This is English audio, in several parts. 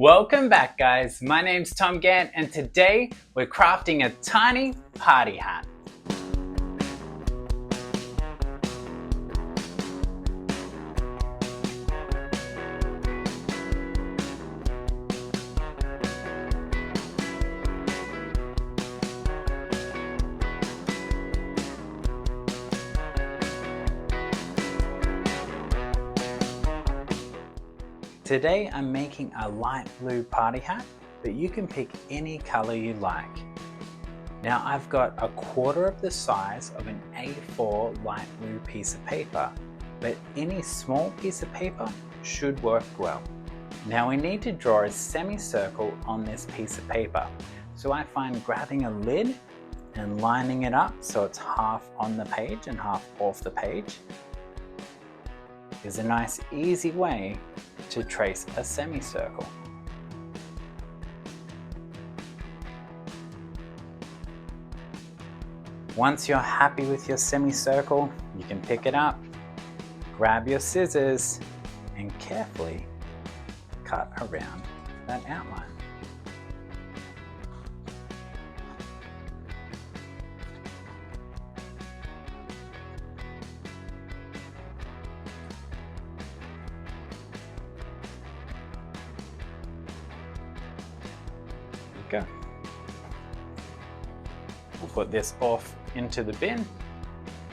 Welcome back, guys. My name's Tom Gant, and today we're crafting a tiny party hat. Today I'm making a light blue party hat, but you can pick any color you like. Now I've got a quarter of the size of an A4 light blue piece of paper, but any small piece of paper should work well. Now we need to draw a semicircle on this piece of paper. So I find grabbing a lid and lining it up so it's half on the page and half off the page is a nice easy way to trace a semicircle. Once you're happy with your semicircle, you can pick it up, grab your scissors, and carefully cut around that outline. Go. We'll put this off into the bin,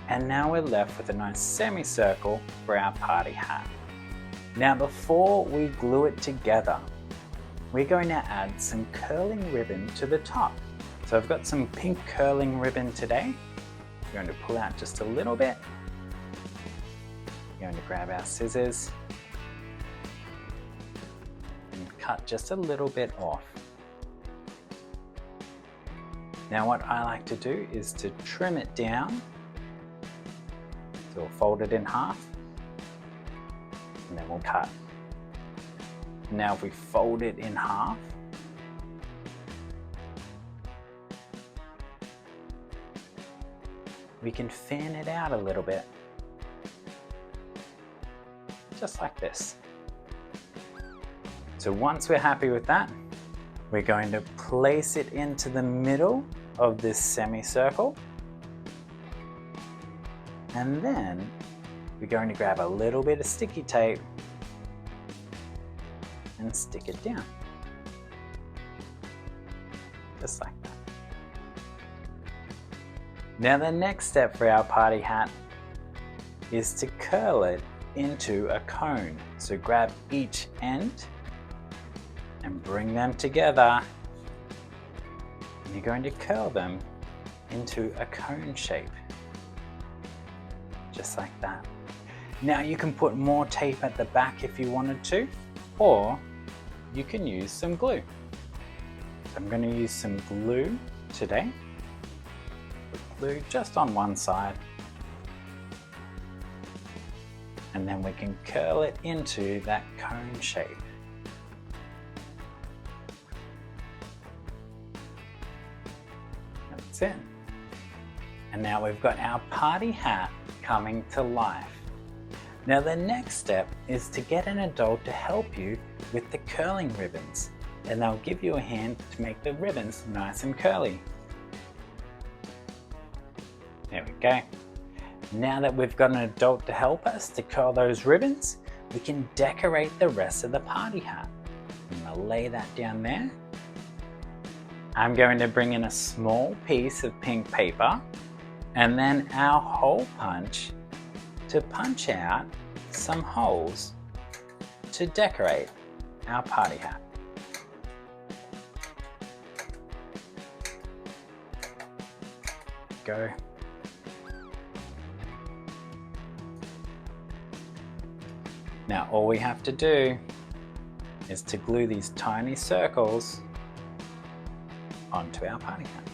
and now we're left with a nice semicircle for our party hat. Now before we glue it together, we're going to add some curling ribbon to the top. So I've got some pink curling ribbon today. We're going to pull out just a little bit. We're going to grab our scissors and cut just a little bit off. Now what I like to do is to trim it down. So we'll fold it in half and then we'll cut. Now if we fold it in half, we can fan it out a little bit. Just like this. So once we're happy with that, we're going to place it into the middle of this semicircle, and then we're going to grab a little bit of sticky tape and stick it down, just like that. Now the next step for our party hat is to curl it into a cone. So grab each end and bring them together, and you're going to curl them into a cone shape, just like that. Now you can put more tape at the back if you wanted to, or you can use some glue. So I'm going to use some glue today. Put glue just on one side, and then we can curl it into that cone shape. That's it. And now we've got our party hat coming to life. Now the next step is to get an adult to help you with the curling ribbons, and they'll give you a hand to make the ribbons nice and curly. There we go. Now that we've got an adult to help us to curl those ribbons, we can decorate the rest of the party hat. I'm going to lay that down there. I'm going to bring in a small piece of pink paper and then our hole punch to punch out some holes to decorate our party hat. Go. Now all we have to do is to glue these tiny circles onto our party hat.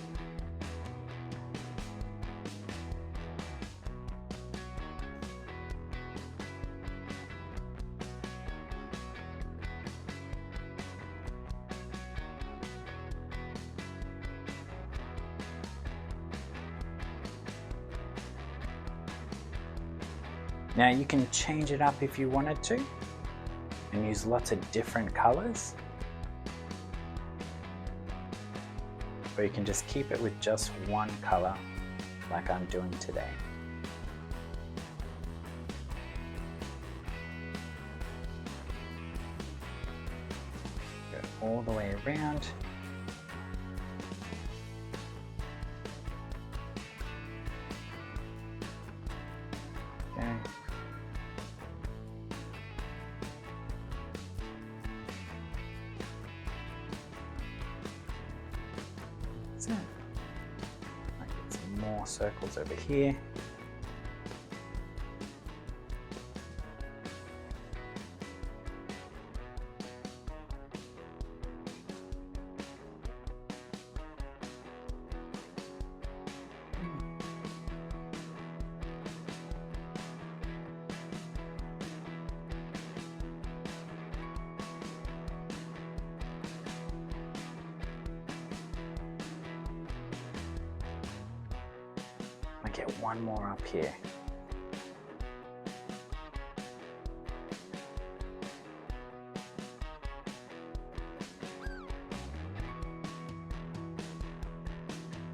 Now you can change it up if you wanted to and use lots of different colors. or you can just keep it with just one color like I'm doing today. Go all the way around. Okay. That's it. I'll get some more circles over here. Get one more up here.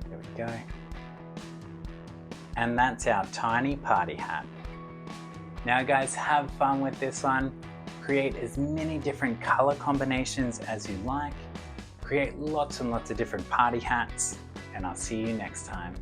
There we go. And that's our tiny party hat. Now guys, have fun with this one. Create as many different color combinations as you like. Create lots and lots of different party hats, and I'll see you next time.